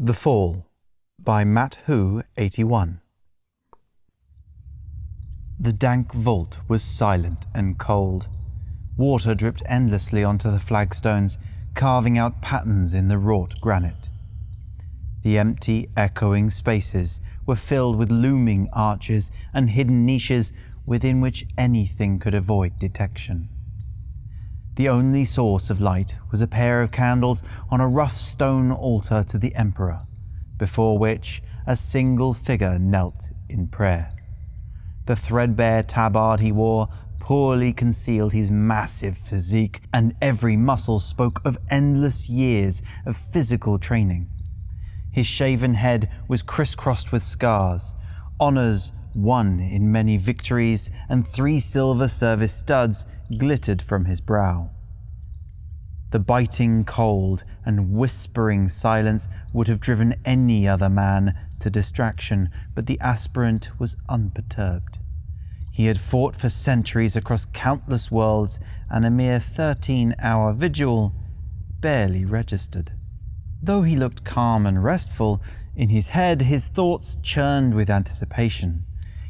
The Fall by Matt Hu, 81. The dank vault was silent and cold. Water dripped endlessly onto the flagstones, carving out patterns in the wrought granite. The empty, echoing spaces were filled with looming arches and hidden niches within which anything could avoid detection. The only source of light was a pair of candles on a rough stone altar to the Emperor, before which a single figure knelt in prayer. The threadbare tabard he wore poorly concealed his massive physique, and every muscle spoke of endless years of physical training. His shaven head was crisscrossed with scars, honors won in many victories, and 3 silver service studs glittered from his brow. The biting cold and whispering silence would have driven any other man to distraction, but the aspirant was unperturbed. He had fought for centuries across countless worlds, and a mere 13-hour vigil barely registered. Though he looked calm and restful, in his head his thoughts churned with anticipation.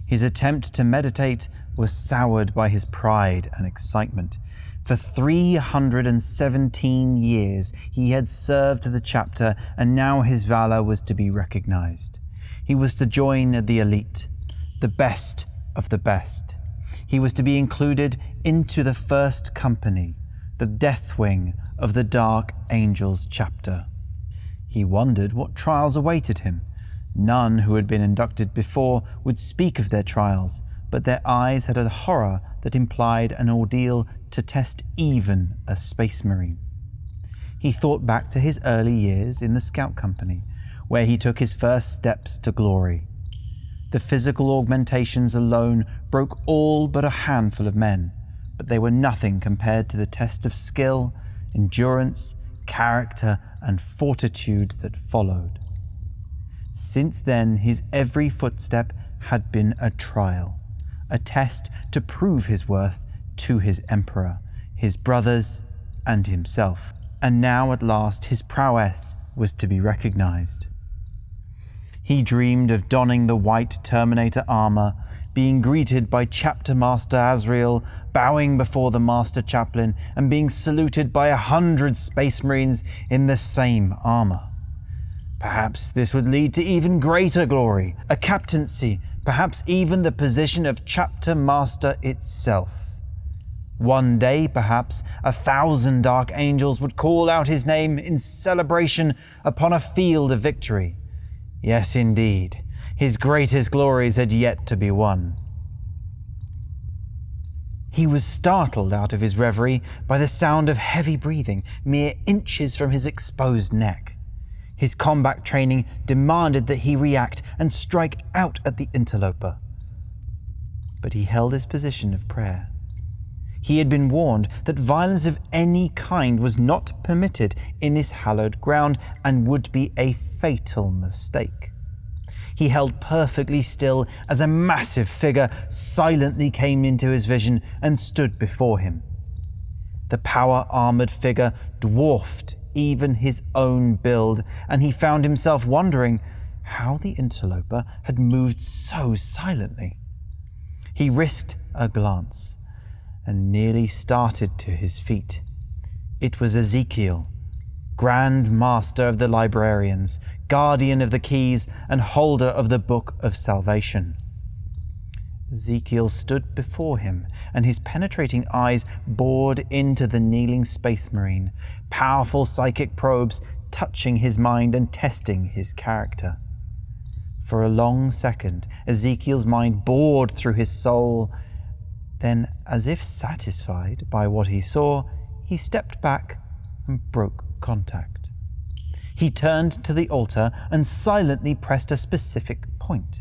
His attempt to meditate was soured by his pride and excitement. For 317 years he had served the chapter, and now his valor was to be recognized. He was to join the elite, the best of the best. He was to be included into the first company, the death wing of the Dark Angels chapter. He wondered what trials awaited him. None who had been inducted before would speak of their trials, but their eyes had a horror that implied an ordeal to test even a space marine. He thought back to his early years in the Scout Company, where he took his first steps to glory. The physical augmentations alone broke all but a handful of men, but they were nothing compared to the test of skill, endurance, character, and fortitude that followed. Since then, his every footstep had been a trial, a test to prove his worth to his emperor, his brothers, and himself. And now at last his prowess was to be recognized. He dreamed of donning the white Terminator armor, being greeted by Chapter Master Azrael, bowing before the Master Chaplain, and being saluted by 100 Space Marines in the same armor. Perhaps this would lead to even greater glory, a captaincy, perhaps even the position of Chapter Master itself. One day, perhaps, 1,000 Dark Angels would call out his name in celebration upon a field of victory. Yes, indeed, his greatest glories had yet to be won. He was startled out of his reverie by the sound of heavy breathing, mere inches from his exposed neck. His combat training demanded that he react and strike out at the interloper. But he held his position of prayer. He had been warned that violence of any kind was not permitted in this hallowed ground and would be a fatal mistake. He held perfectly still as a massive figure silently came into his vision and stood before him. The power-armored figure dwarfed even his own build, and he found himself wondering how the interloper had moved so silently. He risked a glance and nearly started to his feet. It was Ezekiel, Grand Master of the Librarians, Guardian of the Keys, and holder of the Book of Salvation. Ezekiel stood before him, and his penetrating eyes bored into the kneeling Space Marine, powerful psychic probes touching his mind and testing his character. For a long second, Ezekiel's mind bored through his soul. Then, as if satisfied by what he saw, he stepped back and broke contact. He turned to the altar and silently pressed a specific point.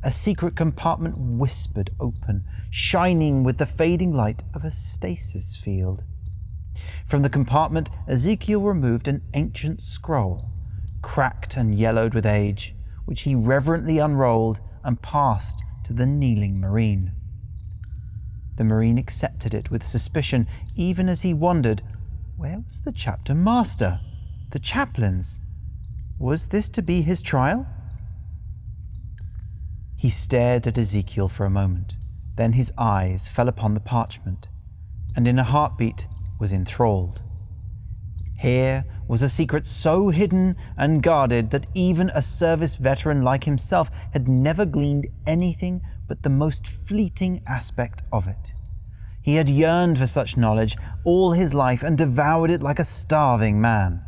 A secret compartment whispered open, shining with the fading light of a stasis field. From the compartment, Ezekiel removed an ancient scroll, cracked and yellowed with age, which he reverently unrolled and passed to the kneeling Marine. The Marine accepted it with suspicion, even as he wondered, where was the chapter master? The chaplains? Was this to be his trial? He stared at Ezekiel for a moment. Then his eyes fell upon the parchment, and in a heartbeat was enthralled. Here was a secret so hidden and guarded that even a service veteran like himself had never gleaned anything but the most fleeting aspect of it. He had yearned for such knowledge all his life and devoured it like a starving man.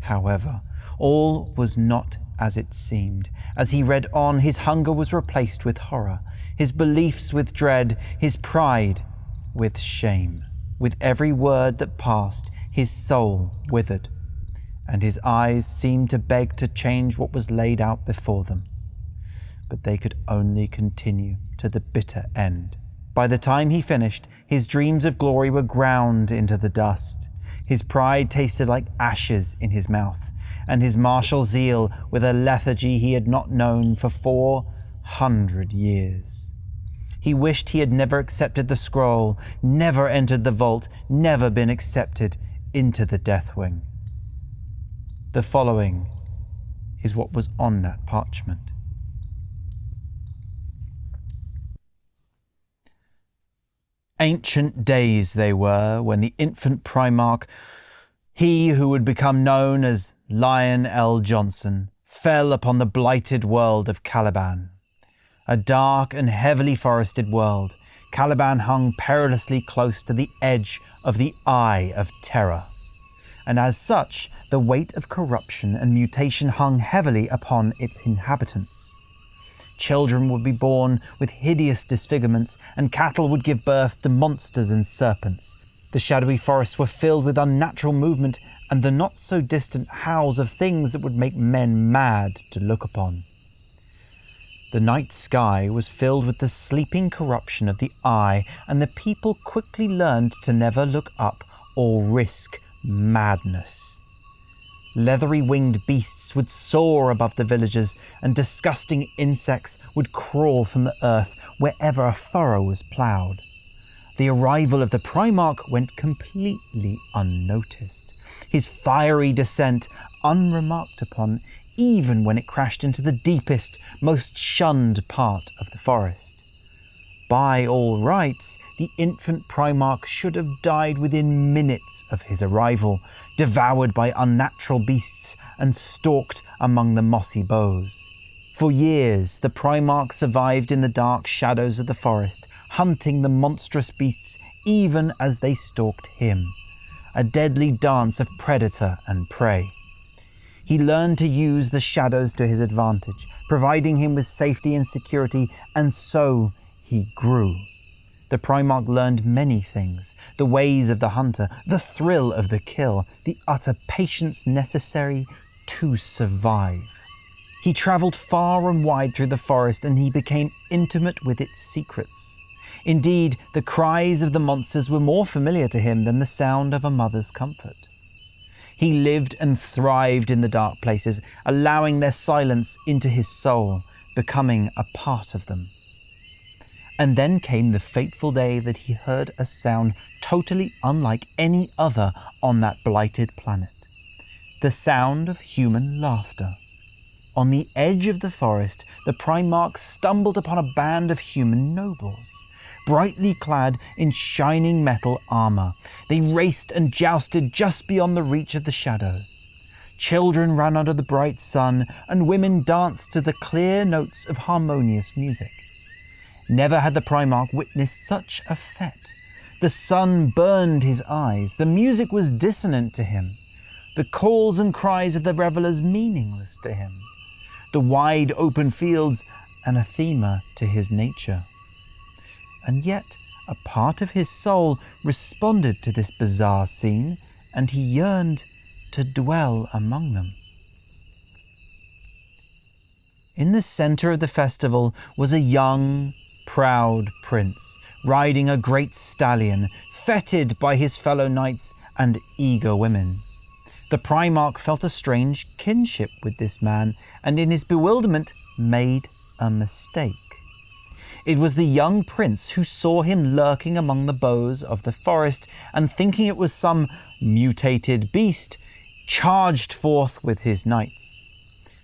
However, all was not as it seemed. As he read on, his hunger was replaced with horror, his beliefs with dread, his pride with shame. With every word that passed, his soul withered, and his eyes seemed to beg to change what was laid out before them. But they could only continue to the bitter end. By the time he finished, his dreams of glory were ground into the dust. His pride tasted like ashes in his mouth, and his martial zeal with a lethargy he had not known for 400 years. He wished he had never accepted the scroll, never entered the vault, never been accepted into the Deathwing. The following is what was on that parchment. Ancient days they were, when the infant Primarch, he who would become known as Lion L. Johnson, fell upon the blighted world of Caliban. A dark and heavily forested world, Caliban hung perilously close to the edge of the Eye of Terror. And as such, the weight of corruption and mutation hung heavily upon its inhabitants. Children would be born with hideous disfigurements, and cattle would give birth to monsters and serpents. The shadowy forests were filled with unnatural movement and the not-so-distant howls of things that would make men mad to look upon. The night sky was filled with the sleeping corruption of the eye, and the people quickly learned to never look up or risk madness. Leathery winged beasts would soar above the villages, and disgusting insects would crawl from the earth wherever a furrow was ploughed. The arrival of the Primarch went completely unnoticed, his fiery descent unremarked upon, even when it crashed into the deepest, most shunned part of the forest. By all rights, the infant Primarch should have died within minutes of his arrival, devoured by unnatural beasts and stalked among the mossy boughs. For years, the Primarch survived in the dark shadows of the forest, hunting the monstrous beasts even as they stalked him, a deadly dance of predator and prey. He learned to use the shadows to his advantage, providing him with safety and security, and so he grew. The Primarch learned many things: the ways of the hunter, the thrill of the kill, the utter patience necessary to survive. He travelled far and wide through the forest, and he became intimate with its secrets. Indeed, the cries of the monsters were more familiar to him than the sound of a mother's comfort. He lived and thrived in the dark places, allowing their silence into his soul, becoming a part of them. And then came the fateful day that he heard a sound totally unlike any other on that blighted planet. The sound of human laughter. On the edge of the forest, the Primarch stumbled upon a band of human nobles, brightly clad in shining metal armor. They raced and jousted just beyond the reach of the shadows. Children ran under the bright sun, and women danced to the clear notes of harmonious music. Never had the Primarch witnessed such a fete. The sun burned his eyes. The music was dissonant to him. The calls and cries of the revelers meaningless to him. The wide open fields anathema to his nature. And yet, a part of his soul responded to this bizarre scene, and he yearned to dwell among them. In the center of the festival was a young, proud prince, riding a great stallion, feted by his fellow knights and eager women. The Primarch felt a strange kinship with this man, and in his bewilderment made a mistake. It was the young prince who saw him lurking among the boughs of the forest, and thinking it was some mutated beast, charged forth with his knights.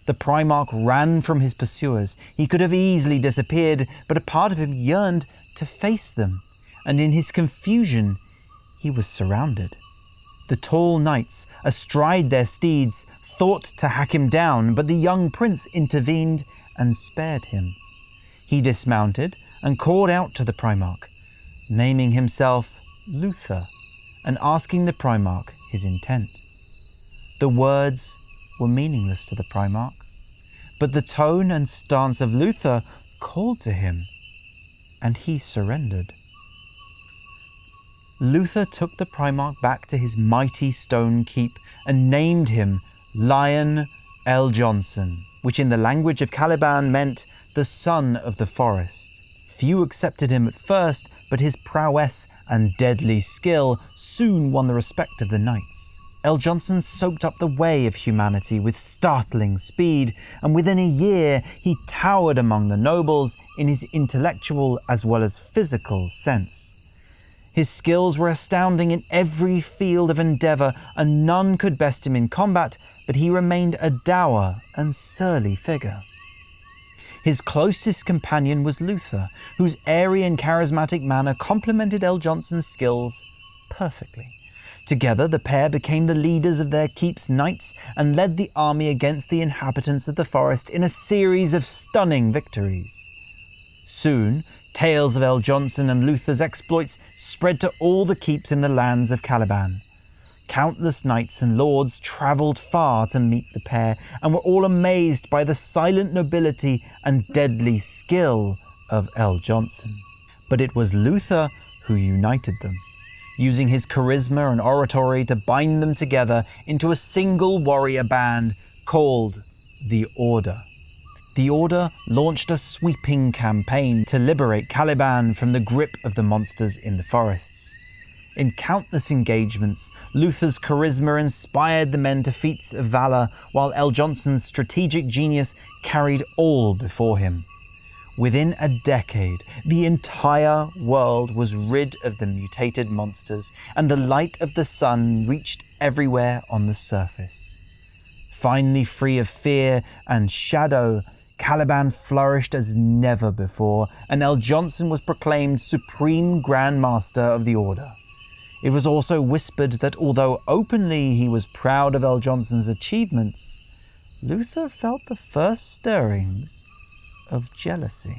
The Primarch ran from his pursuers. He could have easily disappeared, but a part of him yearned to face them, and in his confusion, he was surrounded. The tall knights, astride their steeds, thought to hack him down, but the young prince intervened and spared him. He dismounted and called out to the Primarch, naming himself Luther and asking the Primarch his intent. The words were meaningless to the Primarch, but the tone and stance of Luther called to him, and he surrendered. Luther took the Primarch back to his mighty stone keep and named him Lion L. Johnson, which in the language of Caliban meant the son of the forest. Few accepted him at first, but his prowess and deadly skill soon won the respect of the knights. L. Johnson soaked up the way of humanity with startling speed, and within a year he towered among the nobles in his intellectual as well as physical sense. His skills were astounding in every field of endeavour, and none could best him in combat, but he remained a dour and surly figure. His closest companion was Luther, whose airy and charismatic manner complemented L. Johnson's skills perfectly. Together, the pair became the leaders of their keep's knights and led the army against the inhabitants of the forest in a series of stunning victories. Soon, tales of L. Johnson and Luther's exploits spread to all the keeps in the lands of Caliban. Countless knights and lords travelled far to meet the pair and were all amazed by the silent nobility and deadly skill of L. Johnson. But it was Luther who united them, using his charisma and oratory to bind them together into a single warrior band called the Order. The Order launched a sweeping campaign to liberate Caliban from the grip of the monsters in the forests. In countless engagements, Luther's charisma inspired the men to feats of valor, while L. Johnson's strategic genius carried all before him. Within a decade, the entire world was rid of the mutated monsters, and the light of the sun reached everywhere on the surface. Finally free of fear and shadow, Caliban flourished as never before, and L. Johnson was proclaimed Supreme Grand Master of the Order. It was also whispered that although openly he was proud of L. Johnson's achievements, Luther felt the first stirrings of jealousy.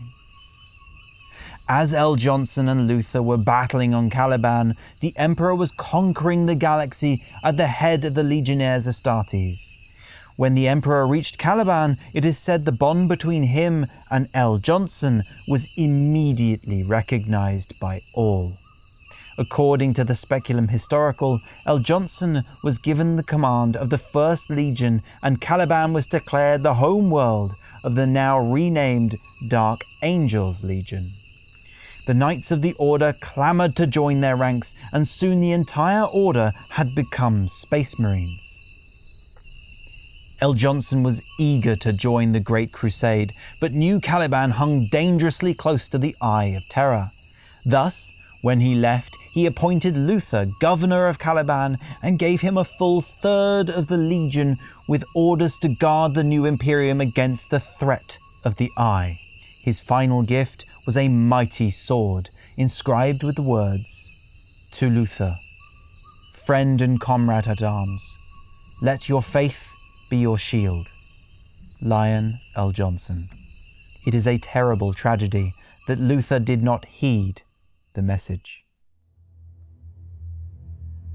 As L. Johnson and Luther were battling on Caliban, the Emperor was conquering the galaxy at the head of the Legionnaires Astartes. When the Emperor reached Caliban, it is said the bond between him and L. Johnson was immediately recognized by all. According to the Speculum Historical, L. Johnson was given the command of the First Legion, and Caliban was declared the home world of the now renamed Dark Angels Legion. The Knights of the Order clamoured to join their ranks, and soon the entire Order had become Space Marines. L. Johnson was eager to join the Great Crusade, but knew Caliban hung dangerously close to the Eye of Terror. Thus, when he left, he appointed Luther governor of Caliban and gave him a full third of the legion with orders to guard the new Imperium against the threat of the Eye. His final gift was a mighty sword, inscribed with the words, "To Luther, friend and comrade at arms, let your faith be your shield. Lion L. Johnson." It is a terrible tragedy that Luther did not heed the message.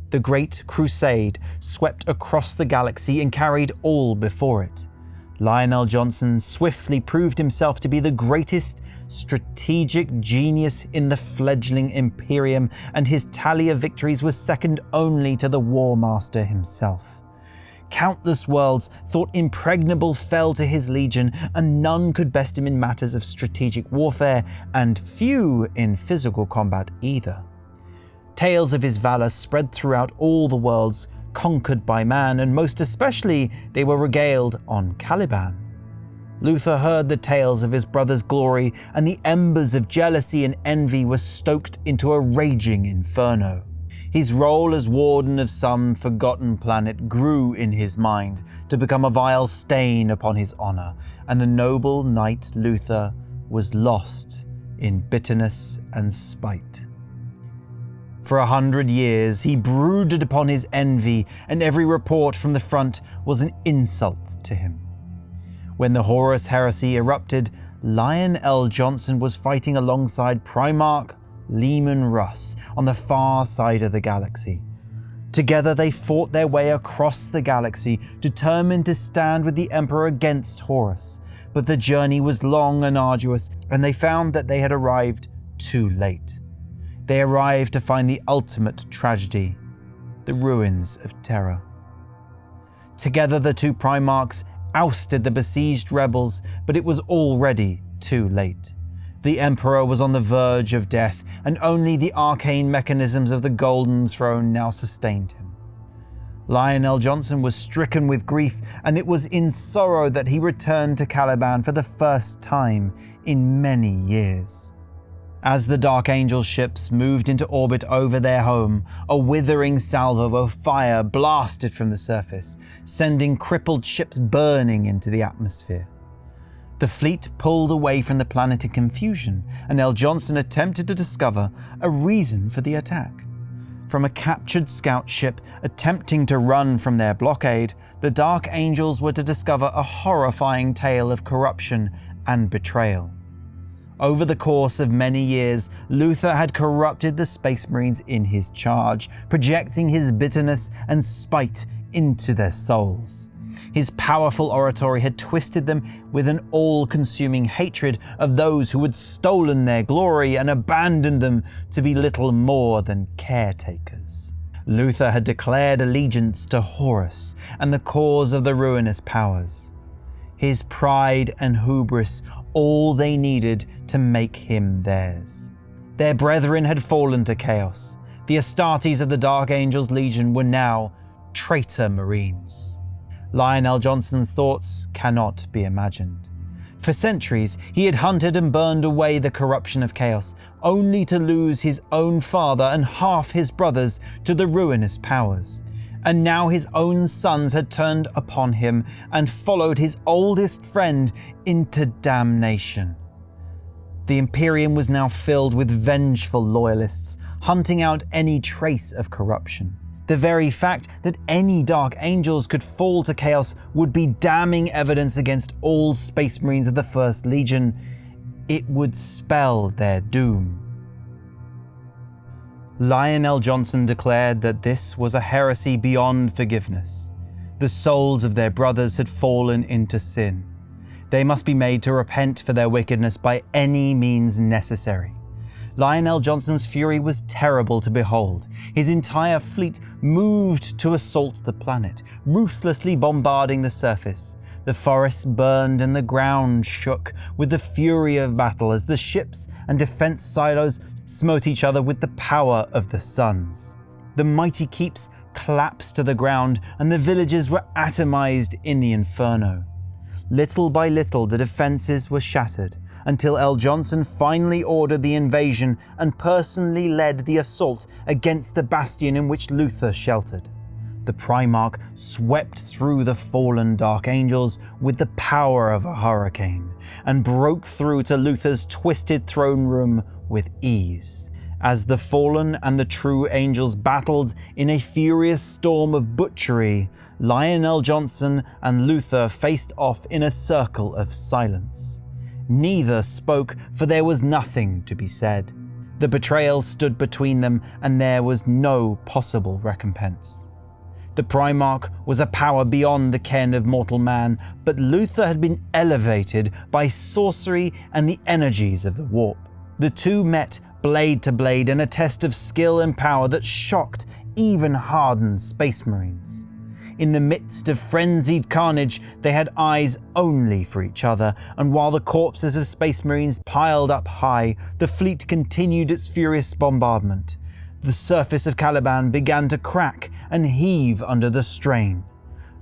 The Great Crusade swept across the galaxy and carried all before it. Lionel Johnson swiftly proved himself to be the greatest strategic genius in the fledgling Imperium, and his tally of victories was second only to the War Master himself. Countless worlds thought impregnable fell to his legion, and none could best him in matters of strategic warfare, and few in physical combat either. Tales of his valor spread throughout all the worlds conquered by man, and most especially they were regaled on Caliban. Luther heard the tales of his brother's glory, and the embers of jealousy and envy were stoked into a raging inferno. His role as warden of some forgotten planet grew in his mind to become a vile stain upon his honor, and the noble knight Luther was lost in bitterness and spite. For 100 years he brooded upon his envy, and every report from the front was an insult to him. When the Horus heresy erupted, Lion L. Johnson was fighting alongside Primarch Leman Russ on the far side of the galaxy. Together they fought their way across the galaxy, determined to stand with the Emperor against Horus. But the journey was long and arduous, and they found that they had arrived too late. They arrived to find the ultimate tragedy, the ruins of Terra. Together the two Primarchs ousted the besieged rebels, but it was already too late. The Emperor was on the verge of death, and only the arcane mechanisms of the Golden Throne now sustained him. Lionel Johnson was stricken with grief, and it was in sorrow that he returned to Caliban for the first time in many years. As the Dark Angel ships moved into orbit over their home, a withering salvo of fire blasted from the surface, sending crippled ships burning into the atmosphere. The fleet pulled away from the planet in confusion, and L. Johnson attempted to discover a reason for the attack. From a captured scout ship attempting to run from their blockade, the Dark Angels were to discover a horrifying tale of corruption and betrayal. Over the course of many years, Luther had corrupted the Space Marines in his charge, projecting his bitterness and spite into their souls. His powerful oratory had twisted them with an all-consuming hatred of those who had stolen their glory and abandoned them to be little more than caretakers. Luther had declared allegiance to Horus and the cause of the ruinous powers. His pride and hubris all they needed to make him theirs. Their brethren had fallen to chaos. The Astartes of the Dark Angels Legion were now traitor Marines. Lionel Johnson's thoughts cannot be imagined. For centuries, he had hunted and burned away the corruption of chaos, only to lose his own father and half his brothers to the ruinous powers. And now his own sons had turned upon him and followed his oldest friend into damnation. The Imperium was now filled with vengeful loyalists, hunting out any trace of corruption. The very fact that any Dark Angels could fall to chaos would be damning evidence against all Space Marines of the First Legion. It would spell their doom. Lionel Johnson declared that this was a heresy beyond forgiveness. The souls of their brothers had fallen into sin. They must be made to repent for their wickedness by any means necessary. Lionel Johnson's fury was terrible to behold. His entire fleet moved to assault the planet, ruthlessly bombarding the surface. The forests burned and the ground shook with the fury of battle as the ships and defense silos smote each other with the power of the suns. The mighty keeps collapsed to the ground, and the villages were atomized in the inferno. Little by little the defenses were shattered, until L. Johnson finally ordered the invasion and personally led the assault against the bastion in which Luther sheltered. The Primarch swept through the fallen Dark Angels with the power of a hurricane, and broke through to Luther's twisted throne room with ease. As the fallen and the true angels battled in a furious storm of butchery, Lionel Johnson and Luther faced off in a circle of silence. Neither spoke, for there was nothing to be said. The betrayal stood between them, and there was no possible recompense. The Primarch was a power beyond the ken of mortal man, but Luther had been elevated by sorcery and the energies of the warp. The two met blade to blade in a test of skill and power that shocked even hardened Space Marines. In the midst of frenzied carnage, they had eyes only for each other, and while the corpses of Space Marines piled up high, the fleet continued its furious bombardment. The surface of Caliban began to crack and heave under the strain.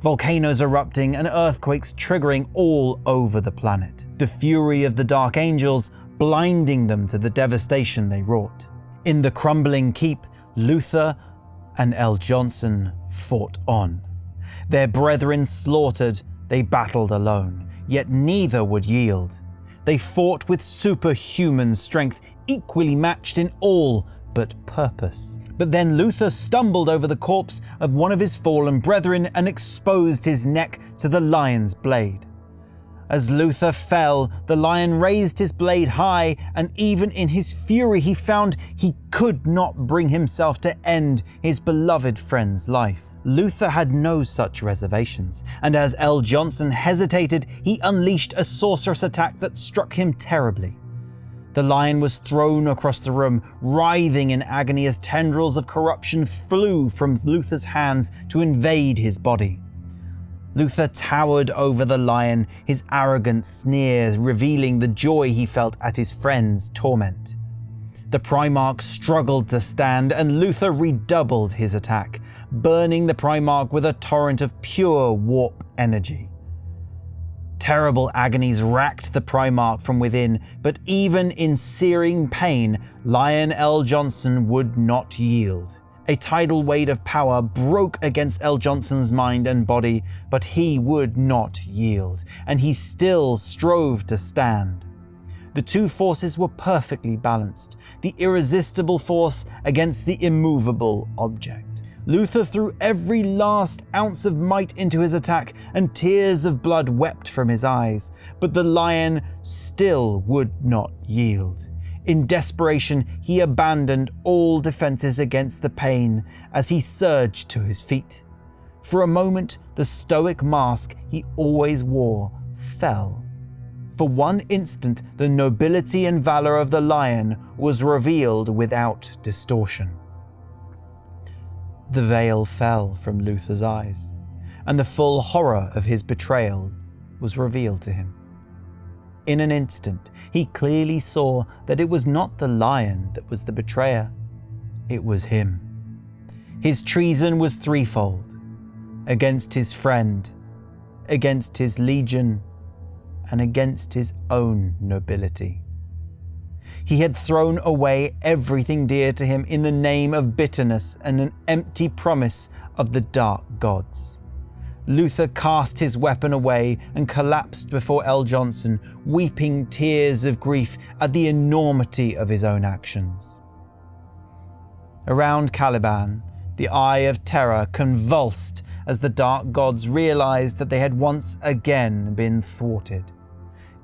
Volcanoes erupting and earthquakes triggering all over the planet. The fury of the Dark Angels blinding them to the devastation they wrought. In the crumbling keep, Luther, and L. Johnson fought on. Their brethren slaughtered, they battled alone, yet neither would yield. They fought with superhuman strength, equally matched in all but purpose. But then Luther stumbled over the corpse of one of his fallen brethren and exposed his neck to the lion's blade. As Luther fell, the lion raised his blade high, and even in his fury he found he could not bring himself to end his beloved friend's life. Luther had no such reservations, and as L. Johnson hesitated, he unleashed a sorcerous attack that struck him terribly. The lion was thrown across the room, writhing in agony as tendrils of corruption flew from Luther's hands to invade his body. Luther towered over the lion, his arrogant sneer revealing the joy he felt at his friend's torment. The Primarch struggled to stand, and Luther redoubled his attack, burning the Primarch with a torrent of pure warp energy. Terrible agonies racked the Primarch from within, but even in searing pain, Lion L. Johnson would not yield. A tidal wave of power broke against L. Johnson's mind and body, but he would not yield, and he still strove to stand. The two forces were perfectly balanced, the irresistible force against the immovable object. Luther threw every last ounce of might into his attack, and tears of blood wept from his eyes, but the lion still would not yield. In desperation, he abandoned all defenses against the pain as he surged to his feet. For a moment, the stoic mask he always wore fell. For one instant, the nobility and valor of the lion was revealed without distortion. The veil fell from Luther's eyes, and the full horror of his betrayal was revealed to him. In an instant, he clearly saw that it was not the lion that was the betrayer. It was him. His treason was threefold: against his friend, against his legion, and against his own nobility. He had thrown away everything dear to him in the name of bitterness and an empty promise of the dark gods. Luther cast his weapon away and collapsed before L. Johnson, weeping tears of grief at the enormity of his own actions. Around Caliban, the Eye of Terror convulsed as the dark gods realized that they had once again been thwarted.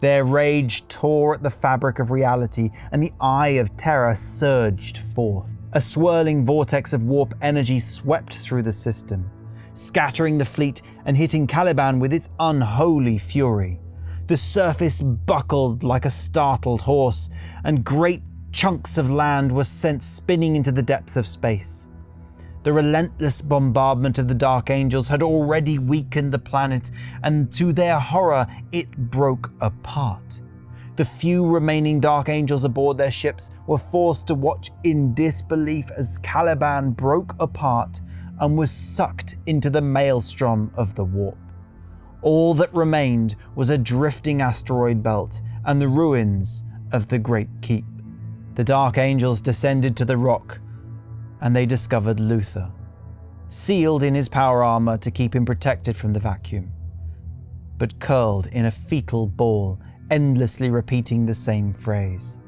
Their rage tore at the fabric of reality, and the Eye of Terror surged forth. A swirling vortex of warp energy swept through the system, scattering the fleet and hitting Caliban with its unholy fury. The surface buckled like a startled horse, and great chunks of land were sent spinning into the depths of space. The relentless bombardment of the Dark Angels had already weakened the planet, and to their horror, it broke apart. The few remaining Dark Angels aboard their ships were forced to watch in disbelief as Caliban broke apart and was sucked into the maelstrom of the warp. All that remained was a drifting asteroid belt and the ruins of the Great Keep. The Dark Angels descended to the rock, and they discovered Luther, sealed in his power armor to keep him protected from the vacuum, but curled in a fetal ball, endlessly repeating the same phrase.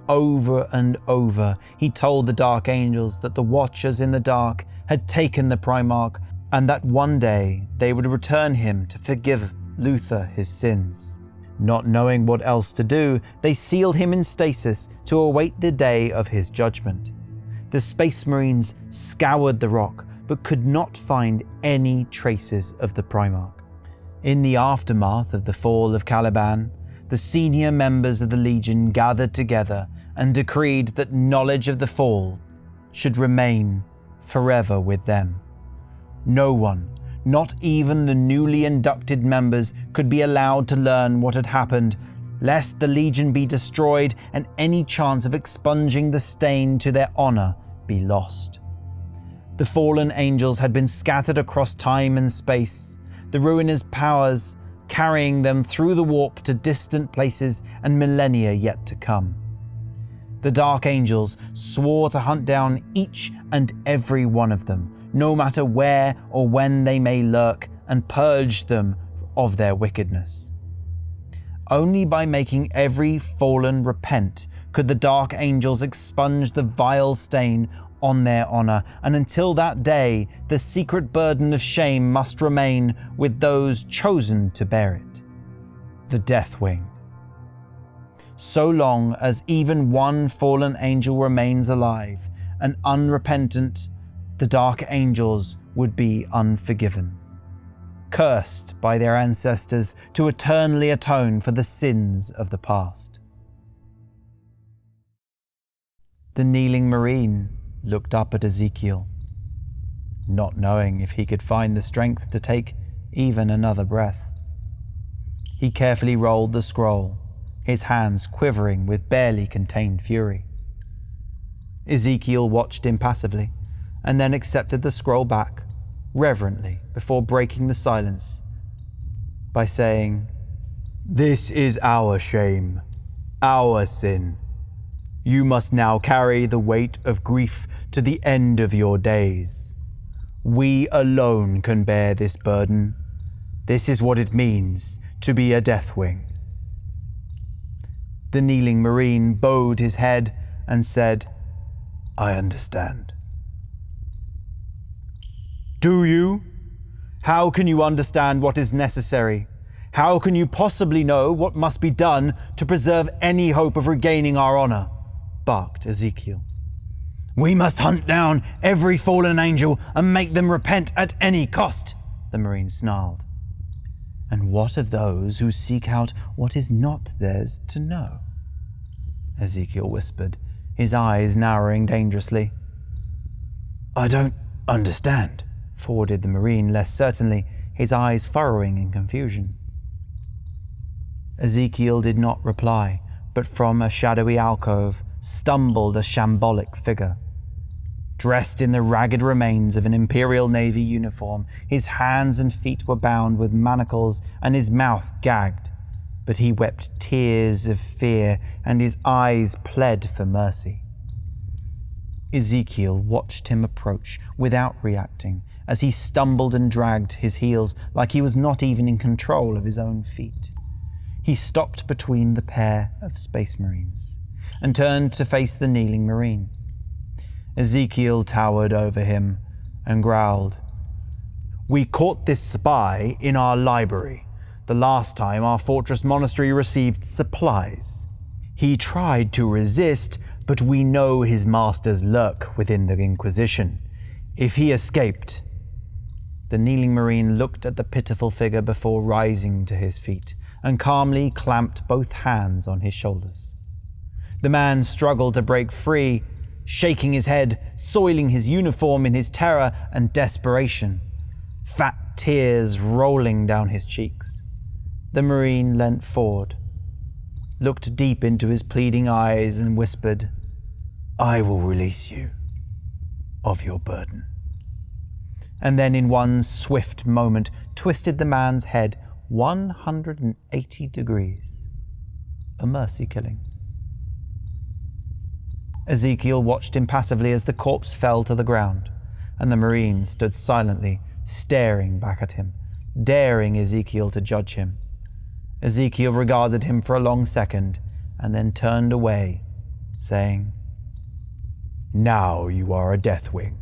Over and over, he told the Dark Angels that the Watchers in the Dark had taken the Primarch, and that one day they would return him to forgive Luther his sins. Not knowing what else to do, they sealed him in stasis to await the day of his judgment. The Space Marines scoured the rock, but could not find any traces of the Primarch. In the aftermath of the fall of Caliban, the senior members of the Legion gathered together and decreed that knowledge of the fall should remain forever with them. No one, not even the newly inducted members, could be allowed to learn what had happened, lest the Legion be destroyed and any chance of expunging the stain to their honor be lost. The fallen angels had been scattered across time and space, the ruinous powers carrying them through the warp to distant places and millennia yet to come. The Dark Angels swore to hunt down each and every one of them, no matter where or when they may lurk, and purge them of their wickedness. Only by making every fallen repent could the Dark Angels expunge the vile stain on their honor, and until that day, the secret burden of shame must remain with those chosen to bear it, the Deathwing. So long as even one fallen angel remains alive and unrepentant, the Dark Angels would be unforgiven, cursed by their ancestors to eternally atone for the sins of the past. The kneeling Marine looked up at Ezekiel, not knowing if he could find the strength to take even another breath. He carefully rolled the scroll, his hands quivering with barely contained fury. Ezekiel watched impassively, and then accepted the scroll back, reverently, before breaking the silence by saying, "This is our shame, our sin. You must now carry the weight of grief to the end of your days. We alone can bear this burden. This is what it means to be a Deathwing." The kneeling Marine bowed his head and said, "I understand." "Do you? How can you understand what is necessary? How can you possibly know what must be done to preserve any hope of regaining our honor?" barked Ezekiel. "We must hunt down every fallen angel and make them repent at any cost," the Marine snarled. "And what of those who seek out what is not theirs to know?" Ezekiel whispered, his eyes narrowing dangerously. "I don't understand," forwarded the Marine less certainly, his eyes furrowing in confusion. Ezekiel did not reply, but from a shadowy alcove stumbled a shambolic figure. Dressed in the ragged remains of an Imperial Navy uniform, his hands and feet were bound with manacles and his mouth gagged, but he wept tears of fear and his eyes pled for mercy. Ezekiel watched him approach without reacting as he stumbled and dragged his heels like he was not even in control of his own feet. He stopped between the pair of Space Marines and turned to face the kneeling Marine. Ezekiel towered over him and growled, "We caught this spy in our library the last time our fortress monastery received supplies. He tried to resist, but we know his masters lurk within the Inquisition. If he escaped..." The kneeling Marine looked at the pitiful figure before rising to his feet and calmly clamped both hands on his shoulders. The man struggled to break free, shaking his head, soiling his uniform in his terror and desperation, fat tears rolling down his cheeks. The Marine leant forward, looked deep into his pleading eyes and whispered, "I will release you of your burden." And then in one swift moment twisted the man's head 180 degrees. A mercy killing. Ezekiel watched impassively as the corpse fell to the ground, and the Marine stood silently, staring back at him, daring Ezekiel to judge him. Ezekiel regarded him for a long second, and then turned away, saying, "Now you are a Deathwing.